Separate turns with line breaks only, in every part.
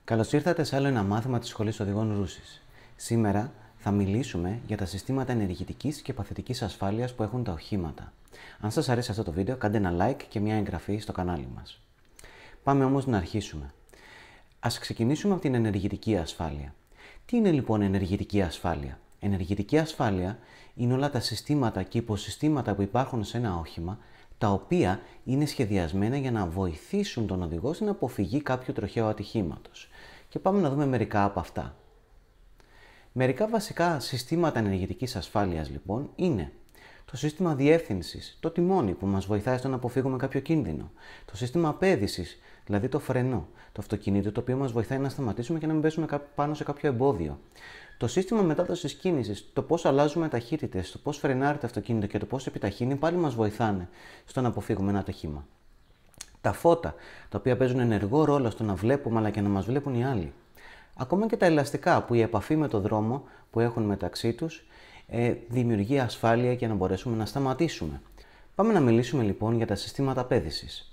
Καλώς ήρθατε σε άλλο ένα μάθημα της Σχολής Οδηγών Ρούσης. Σήμερα θα μιλήσουμε για τα συστήματα ενεργητικής και παθητικής ασφάλειας που έχουν τα οχήματα. Αν σας αρέσει αυτό το βίντεο, κάντε ένα like και μια εγγραφή στο κανάλι μας. Πάμε όμως να αρχίσουμε. Ας ξεκινήσουμε από την ενεργητική ασφάλεια. Τι είναι λοιπόν ενεργητική ασφάλεια? Ενεργητική ασφάλεια είναι όλα τα συστήματα και υποσυστήματα που υπάρχουν σε ένα όχημα, τα οποία είναι σχεδιασμένα για να βοηθήσουν τον οδηγό στην αποφυγή κάποιου τροχαίου ατυχήματος. Και πάμε να δούμε μερικά από αυτά. Μερικά βασικά συστήματα ενεργητικής ασφάλειας λοιπόν είναι το σύστημα διεύθυνσης, το τιμόνι που μας βοηθάει στο να αποφύγουμε κάποιο κίνδυνο, το σύστημα απέδησης, δηλαδή το φρενό, το αυτοκίνητο το οποίο μας βοηθάει να σταματήσουμε και να μην πέσουμε πάνω σε κάποιο εμπόδιο. Το σύστημα μετάδοσης κίνησης, το πώς αλλάζουμε ταχύτητες, το πώς φρενάρει το αυτοκίνητο και το πώς επιταχύνει, πάλι μας βοηθάνε στο να αποφύγουμε ένα ατύχημα. Τα φώτα, τα οποία παίζουν ενεργό ρόλο στο να βλέπουμε αλλά και να μας βλέπουν οι άλλοι. Ακόμα και τα ελαστικά που η επαφή με το δρόμο που έχουν μεταξύ τους δημιουργεί ασφάλεια για να μπορέσουμε να σταματήσουμε. Πάμε να μιλήσουμε λοιπόν για τα συστήματα απέδησης.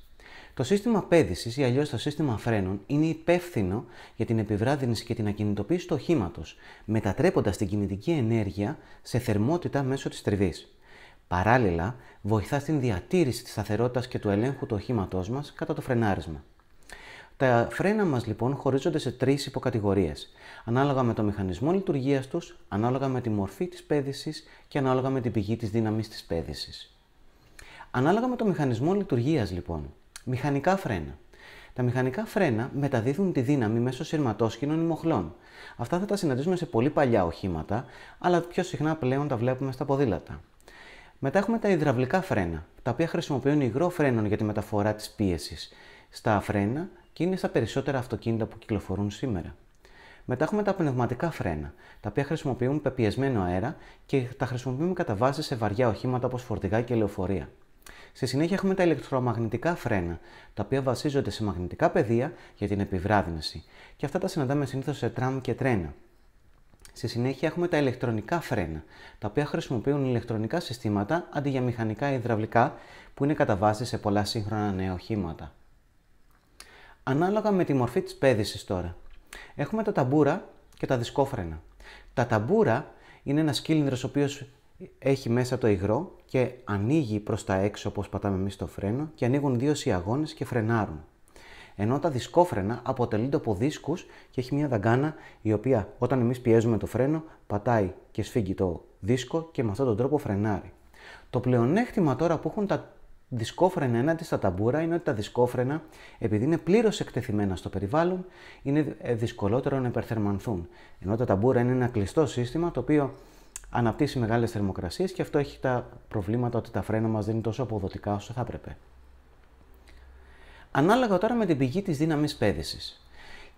Το σύστημα απέδησης ή αλλιώς το σύστημα φρένων είναι υπεύθυνο για την επιβράδυνση και την ακινητοποίηση του οχήματος, μετατρέποντας την κινητική ενέργεια σε θερμότητα μέσω της τριβής. Παράλληλα, βοηθά στην διατήρηση της σταθερότητας και του ελέγχου του οχήματός μας κατά το φρενάρισμα. Τα φρένα μας λοιπόν χωρίζονται σε τρεις υποκατηγορίες, ανάλογα με το μηχανισμό λειτουργίας τους, ανάλογα με τη μορφή της πέδησης και ανάλογα με την πηγή της δύναμης της πέδησης. Ανάλογα με το μηχανισμό λειτουργίας λοιπόν, μηχανικά φρένα. Τα μηχανικά φρένα μεταδίδουν τη δύναμη μέσω σειρματόσχηνων ή μοχλών. Αυτά θα τα συναντήσουμε σε πολύ παλιά οχήματα, αλλά πιο συχνά πλέον τα βλέπουμε στα ποδήλατα. Μετά έχουμε τα υδραυλικά φρένα, τα οποία χρησιμοποιούν υγρό φρένο για τη μεταφορά της πίεσης στα φρένα και είναι στα περισσότερα αυτοκίνητα που κυκλοφορούν σήμερα. Μετά έχουμε τα πνευματικά φρένα, τα οποία χρησιμοποιούν πεπιεσμένο αέρα και τα χρησιμοποιούμε κατά βάση σε βαριά οχήματα όπως φορτηγά και λεωφορεία. Στη συνέχεια έχουμε τα ηλεκτρομαγνητικά φρένα, τα οποία βασίζονται σε μαγνητικά πεδία για την επιβράδυνση και αυτά τα συναντάμε συνήθως σε τραμ και τρένα. Στη συνέχεια έχουμε τα ηλεκτρονικά φρένα, τα οποία χρησιμοποιούν ηλεκτρονικά συστήματα αντί για μηχανικά ή υδραυλικά που είναι κατά βάση σε πολλά σύγχρονα νέα οχήματα. Ανάλογα με τη μορφή της πέδησης τώρα, έχουμε τα ταμπούρα και τα δισκόφρενα. Τα ταμπούρα είναι ένας κύλινδρος ο οποίος έχει μέσα το υγρό και ανοίγει προς τα έξω όπως πατάμε εμείς το φρένο και ανοίγουν δύο σιαγώνες και φρενάρουν. Ενώ τα δισκόφρενα αποτελούνται από δίσκους και έχει μια δαγκάνα η οποία όταν εμείς πιέζουμε το φρένο πατάει και σφίγγει το δίσκο και με αυτόν τον τρόπο φρενάρει. Το πλεονέκτημα τώρα που έχουν τα δισκόφρενα έναντι στα ταμπούρα είναι ότι τα δισκόφρενα, επειδή είναι πλήρως εκτεθειμένα στο περιβάλλον, είναι δυσκολότερο να υπερθερμανθούν. Ενώ τα ταμπούρα είναι ένα κλειστό σύστημα το οποίο αναπτύσσει μεγάλες θερμοκρασίες και αυτό έχει τα προβλήματα ότι τα φρένα μας δεν είναι τόσο αποδοτικά όσο θα έπρεπε. Ανάλογα τώρα με την πηγή της δύναμης πέδησης.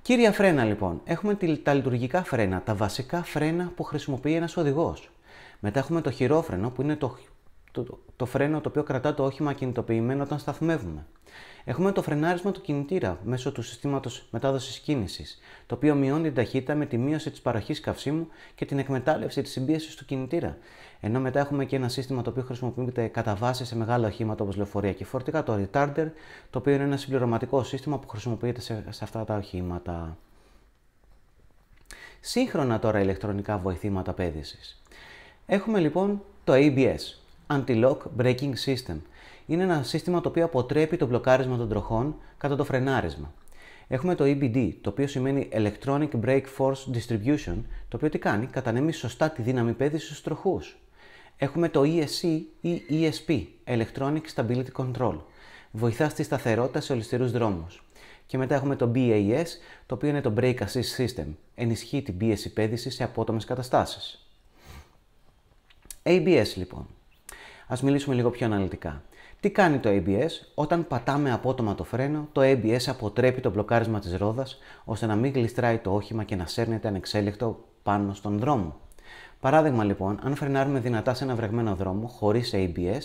Κύρια φρένα λοιπόν, έχουμε τα λειτουργικά φρένα, τα βασικά φρένα που χρησιμοποιεί ένας οδηγός. Μετά έχουμε το χειρόφρενο που είναι το φρένο το οποίο κρατά το όχημα κινητοποιημένο όταν σταθμεύουμε. Έχουμε το φρενάρισμα του κινητήρα μέσω του συστήματος μετάδοσης κίνησης, το οποίο μειώνει την ταχύτητα με τη μείωση της παροχής καυσίμου και την εκμετάλλευση της συμπίεσης του κινητήρα. Ενώ μετά έχουμε και ένα σύστημα το οποίο χρησιμοποιείται κατά βάση σε μεγάλα οχήματα όπως λεωφορεία και φορτηγά, το retarder, το οποίο είναι ένα συμπληρωματικό σύστημα που χρησιμοποιείται σε αυτά τα οχήματα. Σύγχρονα τώρα ηλεκτρονικά βοηθήματα πέδησης. Έχουμε λοιπόν το ABS, Anti-Lock Braking System. Είναι ένα σύστημα το οποίο αποτρέπει το μπλοκάρισμα των τροχών κατά το φρενάρισμα. Έχουμε το EBD, το οποίο σημαίνει Electronic Brake Force Distribution, το οποίο τι κάνει, κατανέμει σωστά τη δύναμη πέδησης στους τροχούς. Έχουμε το ESC ή ESP, Electronic Stability Control. Βοηθά στη σταθερότητα σε ολισθηρούς δρόμους. Και μετά έχουμε το BAS, το οποίο είναι το Brake Assist System. Ενισχύει την πίεση πέδησης σε απότομες καταστάσεις. ABS λοιπόν. Ας μιλήσουμε λίγο πιο αναλυτικά. Τι κάνει το ABS? Όταν πατάμε απότομα το φρένο, το ABS αποτρέπει το μπλοκάρισμα της ρόδας, ώστε να μην γλιστράει το όχημα και να σέρνεται ανεξέλεκτο πάνω στον δρόμο. Παράδειγμα λοιπόν, αν φρενάρουμε δυνατά σε ένα βρεγμένο δρόμο, χωρίς ABS,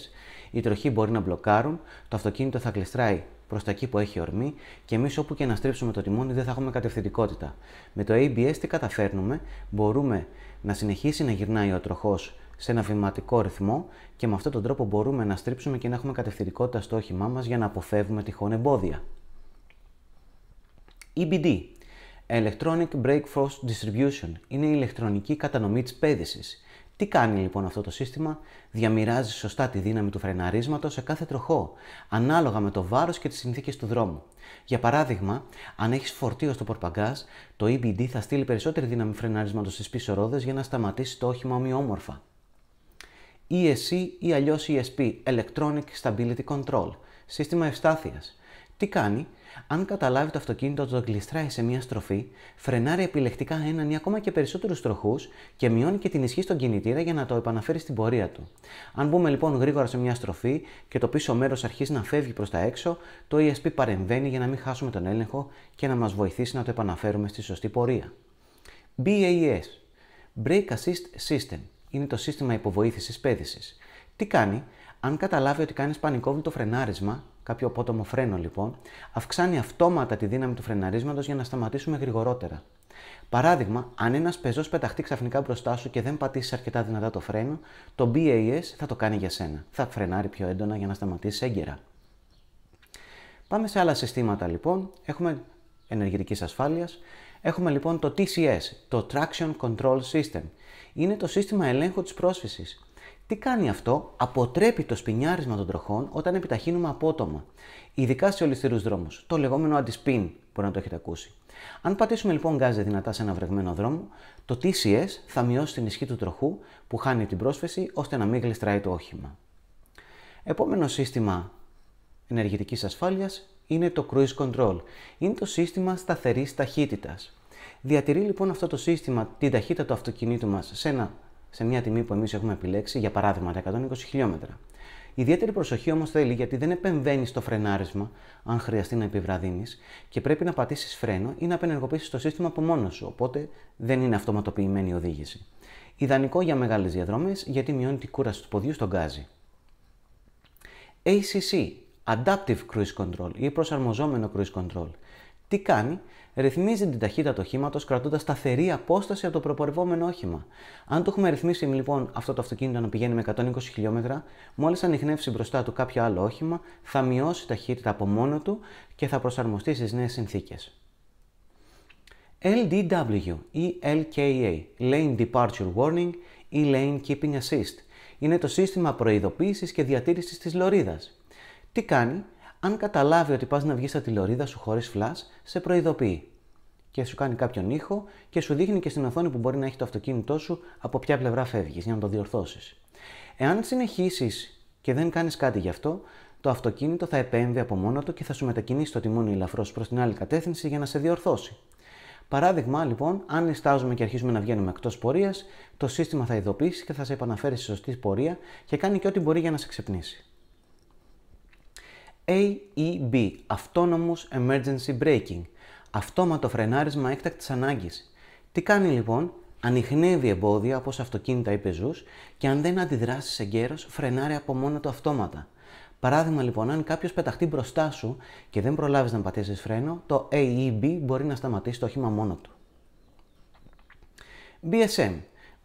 οι τροχοί μπορεί να μπλοκάρουν, το αυτοκίνητο θα γλιστράει προς τα εκεί που έχει ορμή και εμείς όπου και να στρίψουμε το τιμόνι δεν θα έχουμε κατευθυντικότητα. Με το ABS τι καταφέρνουμε? Μπορούμε να συνεχίσει να γυρνάει ο τροχός σε ένα βηματικό ρυθμό και με αυτόν τον τρόπο μπορούμε να στρίψουμε και να έχουμε κατευθυντικότητα στο όχημά μας για να αποφεύγουμε τυχόν εμπόδια. EBD, Electronic Brake Force Distribution. Είναι η ηλεκτρονική κατανομή της πέδησης. Τι κάνει λοιπόν αυτό το σύστημα? Διαμοιράζει σωστά τη δύναμη του φρεναρίσματος σε κάθε τροχό, ανάλογα με το βάρος και τις συνθήκες του δρόμου. Για παράδειγμα, αν έχεις φορτίο στο πορπαγκάζ, το EBD θα στείλει περισσότερη δύναμη φρεναρίσματος στις πίσω ρόδες για να σταματήσει το όχημα ομοιόμορφα. ESC ή αλλιώς ESP, Electronic Stability Control, σύστημα ευστάθειας. Τι κάνει? Αν καταλάβει το αυτοκίνητο ότι το γλιστράει σε μια στροφή, φρενάρει επιλεκτικά έναν ή ακόμα και περισσότερους τροχούς και μειώνει και την ισχύ στον κινητήρα για να το επαναφέρει στην πορεία του. Αν μπούμε λοιπόν γρήγορα σε μια στροφή και το πίσω μέρος αρχίζει να φεύγει προς τα έξω, το ESP παρεμβαίνει για να μην χάσουμε τον έλεγχο και να μας βοηθήσει να το επαναφέρουμε στη σωστή πορεία. BAS, Brake Assist System, είναι το σύστημα υποβοήθησης πέδησης. Τι κάνει? Αν καταλάβει ότι κάνεις πανικόβλητο φρενάρισμα, κάποιο απότομο φρένο λοιπόν, αυξάνει αυτόματα τη δύναμη του φρεναρίσματος για να σταματήσουμε γρηγορότερα. Παράδειγμα, αν ένας πεζός πεταχτεί ξαφνικά μπροστά σου και δεν πατήσεις αρκετά δυνατά το φρένο, το BAS θα το κάνει για σένα. Θα φρενάρει πιο έντονα για να σταματήσεις έγκαιρα. Πάμε σε άλλα συστήματα λοιπόν. Έχουμε ενεργητικής ασφάλειας. Έχουμε λοιπόν το TCS, το Traction Control System. Είναι το σύστημα ελέγχου της πρόσφυσης. Τι κάνει αυτό? Αποτρέπει το σπινιάρισμα των τροχών όταν επιταχύνουμε απότομα, ειδικά σε ολισθηρούς δρόμους, το λεγόμενο anti-spin, μπορεί να το έχετε ακούσει. Αν πατήσουμε λοιπόν γκάζι δυνατά σε ένα βρεγμένο δρόμο, το TCS θα μειώσει την ισχύ του τροχού που χάνει την πρόσφυση ώστε να μην γλιστράει το όχημα. Επόμενο σύστημα ενεργητικής ασφάλειας είναι το Cruise Control. Είναι το σύστημα σταθερής ταχύτητας. Διατηρεί λοιπόν αυτό το σύστημα την ταχύτητα του αυτοκινήτου μας σε μια τιμή που εμείς έχουμε επιλέξει, για παράδειγμα τα 120 χιλιόμετρα. Ιδιαίτερη προσοχή όμως θέλει γιατί δεν επεμβαίνει στο φρενάρισμα, αν χρειαστεί να επιβραδύνεις, και πρέπει να πατήσεις φρένο ή να απενεργοποιήσεις το σύστημα από μόνος σου, οπότε δεν είναι αυτοματοποιημένη η οδήγηση. Ιδανικό για μεγάλες διαδρομές γιατί μειώνει την κούραση του ποδιού στον γκάζι. ACC, Adaptive Cruise Control ή προσαρμοζόμενο Cruise Control. Τι κάνει? Ρυθμίζει την ταχύτητα του οχήματος κρατώντας σταθερή απόσταση από το προπορευόμενο όχημα. Αν το έχουμε ρυθμίσει λοιπόν αυτό το αυτοκίνητο να πηγαίνει με 120 χιλιόμετρα, μόλις ανιχνεύσει μπροστά του κάποιο άλλο όχημα, θα μειώσει ταχύτητα από μόνο του και θα προσαρμοστεί στις νέες συνθήκες. LDW ή LKA, Lane Departure Warning ή Lane Keeping Assist, είναι το σύστημα προειδοποίησης και διατήρησης της λωρίδας. Τι κάνει? Αν καταλάβει ότι πας να βγεις από τη λωρίδα σου χωρίς φλας, σε προειδοποιεί και σου κάνει κάποιον ήχο και σου δείχνει και στην οθόνη που μπορεί να έχει το αυτοκίνητό σου από ποια πλευρά φεύγεις για να το διορθώσεις. Εάν συνεχίσεις και δεν κάνεις κάτι γι' αυτό, το αυτοκίνητο θα επέμβει από μόνο του και θα σου μετακινήσει το τιμόνι ελαφρώς προς την άλλη κατεύθυνση για να σε διορθώσει. Παράδειγμα, λοιπόν, αν νηστάζουμε και αρχίζουμε να βγαίνουμε εκτός πορείας, το σύστημα θα ειδοποιήσει και θα σε επαναφέρει στη σωστή πορεία και κάνει και ό,τι μπορεί για να σε ξυπνήσει. AEB, Autonomous Emergency Braking, αυτόματο φρενάρισμα έκτακτης ανάγκης. Τι κάνει λοιπόν? Ανιχνεύει εμπόδια όπως αυτοκίνητα ή πεζούς και αν δεν αντιδράσεις εγκαίρως, φρενάρει από μόνο του αυτόματα. Παράδειγμα λοιπόν, αν κάποιος πεταχτεί μπροστά σου και δεν προλάβεις να πατήσεις φρένο, το AEB μπορεί να σταματήσει το όχημα μόνο του. BSM,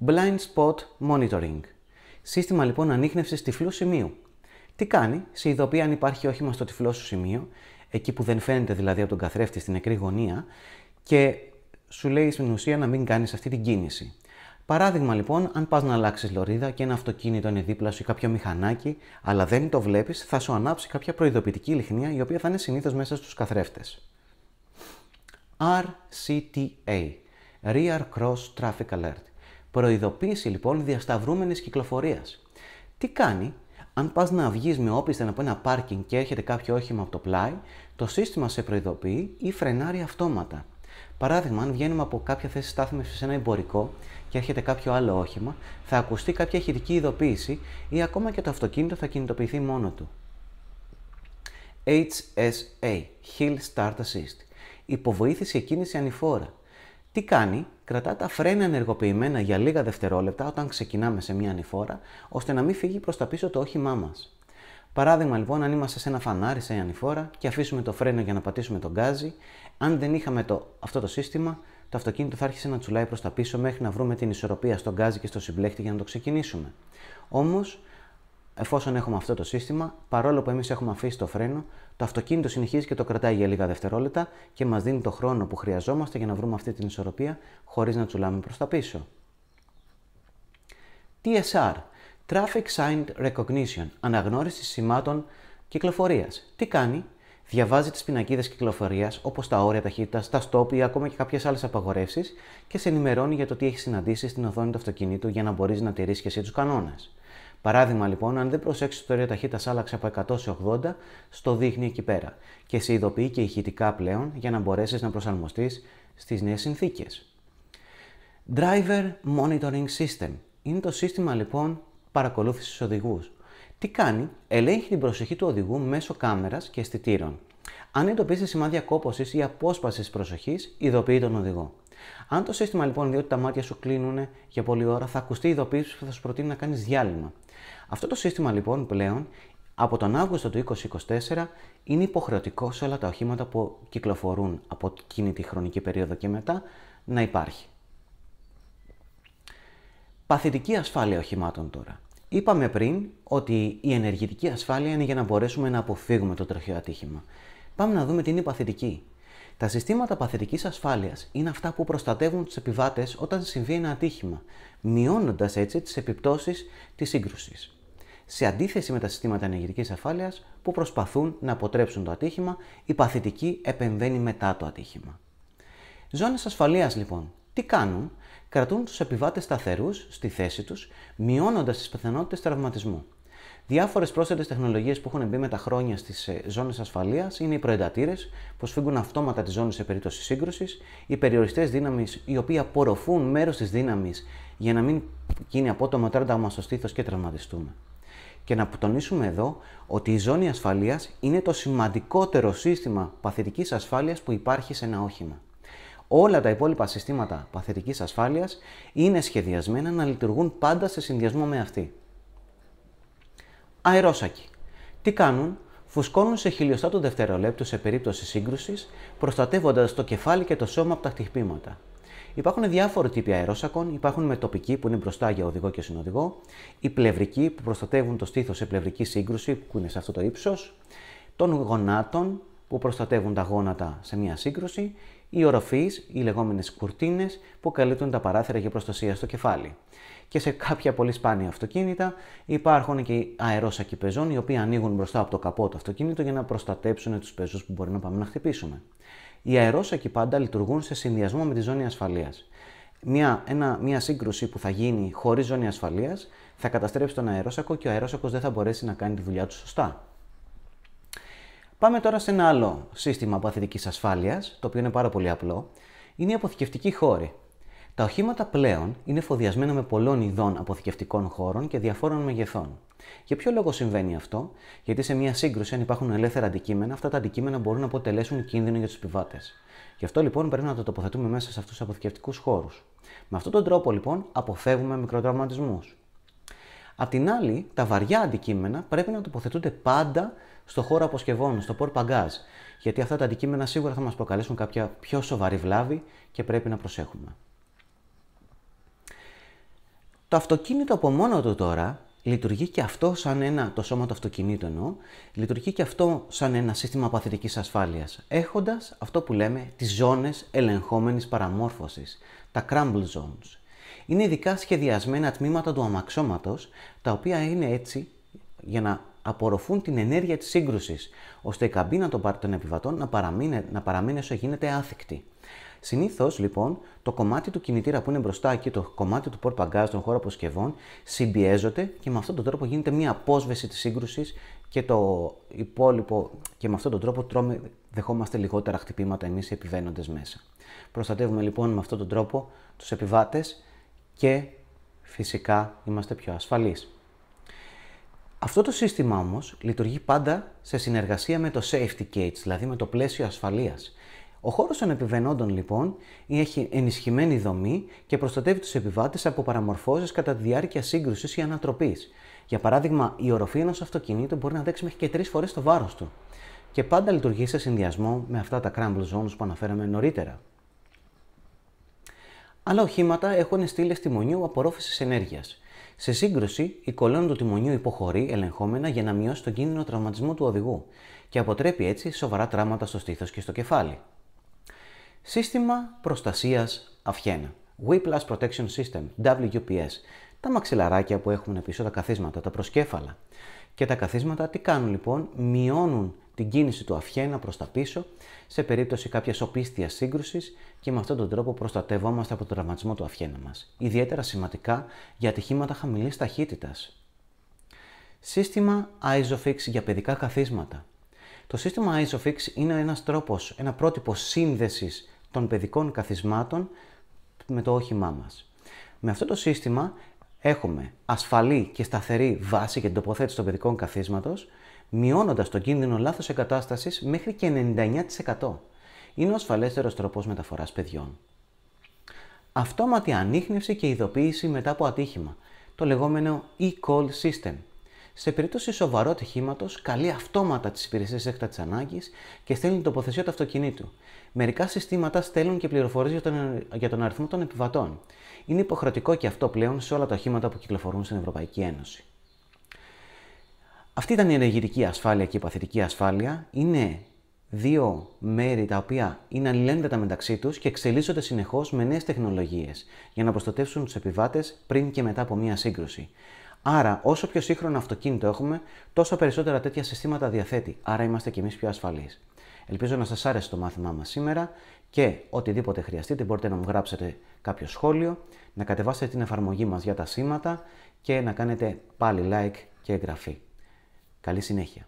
Blind Spot Monitoring, σύστημα λοιπόν ανίχνευσης τυφλού σημείου. Τι κάνει? Σε ειδοποιεί αν υπάρχει όχημα στο τυφλό σου σημείο, εκεί που δεν φαίνεται δηλαδή από τον καθρέφτη στην νεκρή γωνία, και σου λέει στην ουσία να μην κάνεις αυτή την κίνηση. Παράδειγμα λοιπόν, αν πας να αλλάξεις λωρίδα και ένα αυτοκίνητο είναι δίπλα σου ή κάποιο μηχανάκι, αλλά δεν το βλέπεις, θα σου ανάψει κάποια προειδοποιητική λιχνία η οποία θα είναι συνήθως μέσα στους καθρέφτες. RCTA, Rear Cross Traffic Alert, προειδοποίηση λοιπόν διασταυρούμενης κυκλοφορίας. Τι κάνει? Αν πας να βγεις με όπισθεν από ένα πάρκινγκ και έρχεται κάποιο όχημα από το πλάι, το σύστημα σε προειδοποιεί ή φρενάρει αυτόματα. Παράδειγμα, αν βγαίνουμε από κάποια θέση στάθμευσης σε ένα εμπορικό και έρχεται κάποιο άλλο όχημα, θα ακουστεί κάποια ηχητική ειδοποίηση ή ακόμα και το αυτοκίνητο θα κινητοποιηθεί μόνο του. HSA, Hill Start Assist, υποβοήθηση εκκίνηση ανηφόρα. Τι κάνει? Κρατά τα φρένα ενεργοποιημένα για λίγα δευτερόλεπτα όταν ξεκινάμε σε μια ανηφόρα, ώστε να μην φύγει προς τα πίσω το όχημά μας. Παράδειγμα λοιπόν, αν είμαστε σε ένα φανάρι σε ανηφόρα και αφήσουμε το φρένο για να πατήσουμε τον γκάζι, αν δεν είχαμε αυτό το σύστημα, το αυτοκίνητο θα άρχισε να τσουλάει προς τα πίσω μέχρι να βρούμε την ισορροπία στον γκάζι και στο συμπλέκτη για να το ξεκινήσουμε. Όμως, εφόσον έχουμε αυτό το σύστημα, παρόλο που εμείς έχουμε αφήσει το φρένο, το αυτοκίνητο συνεχίζει και το κρατάει για λίγα δευτερόλεπτα και μας δίνει το χρόνο που χρειαζόμαστε για να βρούμε αυτή την ισορροπία χωρίς να τσουλάμε προς τα πίσω. TSR, Traffic Sign Recognition, αναγνώριση σημάτων κυκλοφορίας. Τι κάνει? Διαβάζει τις πινακίδες κυκλοφορίας, όπως τα όρια ταχύτητας, τα stop ή ακόμα και κάποιες άλλες απαγορεύσεις και σε ενημερώνει για το τι έχει συναντήσει στην οθόνη του αυτοκινήτου για να μπορείς να τηρήσεις και εσύ τους κανόνες. Παράδειγμα λοιπόν, αν δεν προσέξεις το όριο ταχύτητας άλλαξε από 100 σε 80, στο δείχνει εκεί πέρα και σε ειδοποιεί και ηχητικά πλέον για να μπορέσεις να προσαρμοστείς στις νέες συνθήκες. Driver Monitoring System. Είναι το σύστημα λοιπόν παρακολούθησης οδηγούς. Τι κάνει? Ελέγχει την προσοχή του οδηγού μέσω κάμερας και αισθητήρων. Αν εντοπίσει σημάδια κόπωσης ή απόσπασης προσοχής, ειδοποιεί τον οδηγό. Αν το σύστημα λοιπόν δει ότι τα μάτια σου κλείνουν για πολλή ώρα, θα ακουστεί ειδοποίηση που θα σου προτείνει να κάνεις διάλειμμα. Αυτό το σύστημα λοιπόν πλέον από τον Αύγουστο του 2024 είναι υποχρεωτικό σε όλα τα οχήματα που κυκλοφορούν από εκείνη τη χρονική περίοδο και μετά να υπάρχει. Παθητική ασφάλεια οχημάτων τώρα. Είπαμε πριν ότι η ενεργητική ασφάλεια είναι για να μπορέσουμε να αποφύγουμε το τροχαίο ατύχημα. Πάμε να δούμε τι είναι η παθητική. Τα συστήματα παθητικής ασφάλειας είναι αυτά που προστατεύουν τους επιβάτες όταν συμβεί ένα ατύχημα, μειώνοντας έτσι τις επιπτώσεις της σύγκρουσης. Σε αντίθεση με τα συστήματα ενεργητικής ασφάλειας που προσπαθούν να αποτρέψουν το ατύχημα, η παθητική επεμβαίνει μετά το ατύχημα. Ζώνες ασφαλείας λοιπόν. Τι κάνουν? Κρατούν τους επιβάτες σταθερούς στη θέση τους, μειώνοντας τις πιθανότητες τραυματισμού. Διάφορες πρόσθετες τεχνολογίες που έχουν μπει με τα χρόνια στις ζώνες ασφαλείας είναι οι προεντατήρες που σφίγγουν αυτόματα τη ζώνη σε περίπτωση σύγκρουσης, οι περιοριστές δύναμης οι οποίοι απορροφούν μέρος της δύναμης για να μην γίνει απότομο τρένταγμα στο στήθος και τραυματιστούμε. Και να τονίσουμε εδώ ότι η ζώνη ασφαλείας είναι το σημαντικότερο σύστημα παθητικής ασφάλειας που υπάρχει σε ένα όχημα. Όλα τα υπόλοιπα συστήματα παθητικής ασφάλειας είναι σχεδιασμένα να λειτουργούν πάντα σε συνδυασμό με αυτή. Αερόσακοι. Τι κάνουν? Φουσκώνουν σε χιλιοστά του δευτερολέπτου σε περίπτωση σύγκρουσης, προστατεύοντας το κεφάλι και το σώμα από τα χτυπήματα. Υπάρχουν διάφοροι τύποι αερόσακων, υπάρχουν με τοπικοί που είναι μπροστά για οδηγό και συνοδηγό, οι πλευρικοί που προστατεύουν το στήθος σε πλευρική σύγκρουση που είναι σε αυτό το ύψος, των γονάτων που προστατεύουν τα γόνατα σε μια σύγκρουση, οι οροφείς, οι λεγόμενες κουρτίνες που καλύπτουν τα παράθυρα για προστασία στο κεφάλι. Και σε κάποια πολύ σπάνια αυτοκίνητα υπάρχουν και οι αερόσακοι πεζών, οι οποίοι ανοίγουν μπροστά από το καπό του αυτοκίνητο για να προστατέψουν τους πεζούς που μπορεί να πάμε να χτυπήσουμε. Οι αερόσακοι πάντα λειτουργούν σε συνδυασμό με τη ζώνη ασφαλείας. Μια σύγκρουση που θα γίνει χωρίς ζώνη ασφαλείας θα καταστρέψει τον αερόσακο και ο αερόσακος δεν θα μπορέσει να κάνει τη δουλειά του σωστά. Πάμε τώρα σε ένα άλλο σύστημα παθητικής ασφάλειας, το οποίο είναι πάρα πολύ απλό. Είναι οι αποθηκευτικοί χώροι. Τα οχήματα πλέον είναι εφοδιασμένα με πολλών ειδών αποθηκευτικών χώρων και διαφόρων μεγεθών. Για ποιο λόγο συμβαίνει αυτό? Γιατί σε μια σύγκρουση, αν υπάρχουν ελεύθερα αντικείμενα, αυτά τα αντικείμενα μπορούν να αποτελέσουν κίνδυνο για τους επιβάτες. Γι' αυτό λοιπόν πρέπει να το τοποθετούμε μέσα σε αυτούς τους αποθηκευτικούς χώρους. Με αυτόν τον τρόπο λοιπόν αποφεύγουμε μικροτραυματισμούς. Απ' την άλλη, τα βαριά αντικείμενα πρέπει να τοποθετούνται πάντα στο χώρο αποσκευών, στο port bagage, γιατί αυτά τα αντικείμενα σίγουρα θα μας προκαλέσουν κάποια πιο σοβαρή βλάβη και πρέπει να προσέχουμε. Το αυτοκίνητο από μόνο του τώρα λειτουργεί και αυτό το σώμα του αυτοκινήτου λειτουργεί και αυτό σαν ένα σύστημα παθητικής ασφάλειας, έχοντας αυτό που λέμε τις ζώνες ελεγχόμενης παραμόρφωσης, τα crumble zones. Είναι ειδικά σχεδιασμένα τμήματα του αμαξώματος, τα οποία είναι έτσι για να απορροφούν την ενέργεια της σύγκρουσης, ώστε η καμπίνα των επιβατών να παραμείνει όσο γίνεται άθικτη. Συνήθως, λοιπόν, το κομμάτι του κινητήρα που είναι μπροστά και το κομμάτι του port bagage των χώρων αποσκευών συμπιέζονται και με αυτόν τον τρόπο γίνεται μια απόσβεση της σύγκρουσης και το υπόλοιπο και με αυτόν τον τρόπο δεχόμαστε λιγότερα χτυπήματα εμείς οι επιβαίνοντες μέσα. Προστατεύουμε λοιπόν με αυτόν τον τρόπο τους επιβάτες και φυσικά είμαστε πιο ασφαλείς. Αυτό το σύστημα όμως λειτουργεί πάντα σε συνεργασία με το safety gates, δηλαδή με το πλαίσιο ασφαλείας. Ο χώρος των επιβαινόντων λοιπόν έχει ενισχυμένη δομή και προστατεύει τους επιβάτες από παραμορφώσεις κατά τη διάρκεια σύγκρουσης ή ανατροπής. Για παράδειγμα, η οροφή ενός αυτοκινήτου μπορεί να αντέξει μέχρι και 3 φορές το βάρος του. Και πάντα λειτουργεί σε συνδυασμό με αυτά τα crumble zones που αναφέραμε νωρίτερα. Άλλα οχήματα έχουν στήλες τιμονιού απορρόφησης ενέργειας. Σε σύγκρουση, η κολόνα του τιμονιού υποχωρεί ελεγχόμενα για να μειώσει τον κίνδυνο τραυματισμού του οδηγού και αποτρέπει έτσι σοβαρά τραύματα στο στήθος και στο κεφάλι. Σύστημα προστασίας αυχένα. Whiplash Protection System, WPS. Τα μαξιλαράκια που έχουμε πίσω, τα καθίσματα, τα προσκέφαλα. Και τα καθίσματα τι κάνουν λοιπόν? Μειώνουν την κίνηση του αυχένα προς τα πίσω σε περίπτωση κάποιας οπίστιας σύγκρουσης και με αυτόν τον τρόπο προστατευόμαστε από τον τραυματισμό του αυχένα μας. Ιδιαίτερα σημαντικά για ατυχήματα χαμηλής ταχύτητας. Σύστημα ISOFIX για παιδικά καθίσματα. Το σύστημα ISOFIX είναι ένας τρόπος, ένα πρότυπο σύνδεσης των παιδικών καθισμάτων με το όχημά μας. Με αυτό το σύστημα έχουμε ασφαλή και σταθερή βάση για την τοποθέτηση των παιδικών καθίσματος, μειώνοντας τον κίνδυνο λάθος εγκατάστασης μέχρι και 99%. Είναι ο ασφαλέστερος τρόπος μεταφοράς παιδιών. Αυτόματη ανίχνευση και ειδοποίηση μετά από ατύχημα, το λεγόμενο e-call system. Σε περίπτωση σοβαρού ατυχήματος, καλεί αυτόματα τις υπηρεσίες έκτακτης ανάγκης και στέλνει την τοποθεσία του αυτοκινήτου. Μερικά συστήματα στέλνουν και πληροφορίες για τον αριθμό των επιβατών. Είναι υποχρεωτικό και αυτό πλέον σε όλα τα οχήματα που κυκλοφορούν στην Ευρωπαϊκή Ένωση. Αυτή ήταν η ενεργητική ασφάλεια και η παθητική ασφάλεια. Είναι δύο μέρη τα οποία είναι αλληλένδετα μεταξύ τους και εξελίσσονται συνεχώς με νέες τεχνολογίες για να προστατεύσουν τους επιβάτες πριν και μετά από μία σύγκρουση. Άρα, όσο πιο σύγχρονο αυτοκίνητο έχουμε, τόσο περισσότερα τέτοια συστήματα διαθέτει. Άρα, είμαστε κι εμείς πιο ασφαλείς. Ελπίζω να σας άρεσε το μάθημά μας σήμερα και οτιδήποτε χρειαστείτε μπορείτε να μου γράψετε κάποιο σχόλιο, να κατεβάσετε την εφαρμογή μας για τα σήματα και να κάνετε πάλι like και εγγραφή. Καλή συνέχεια.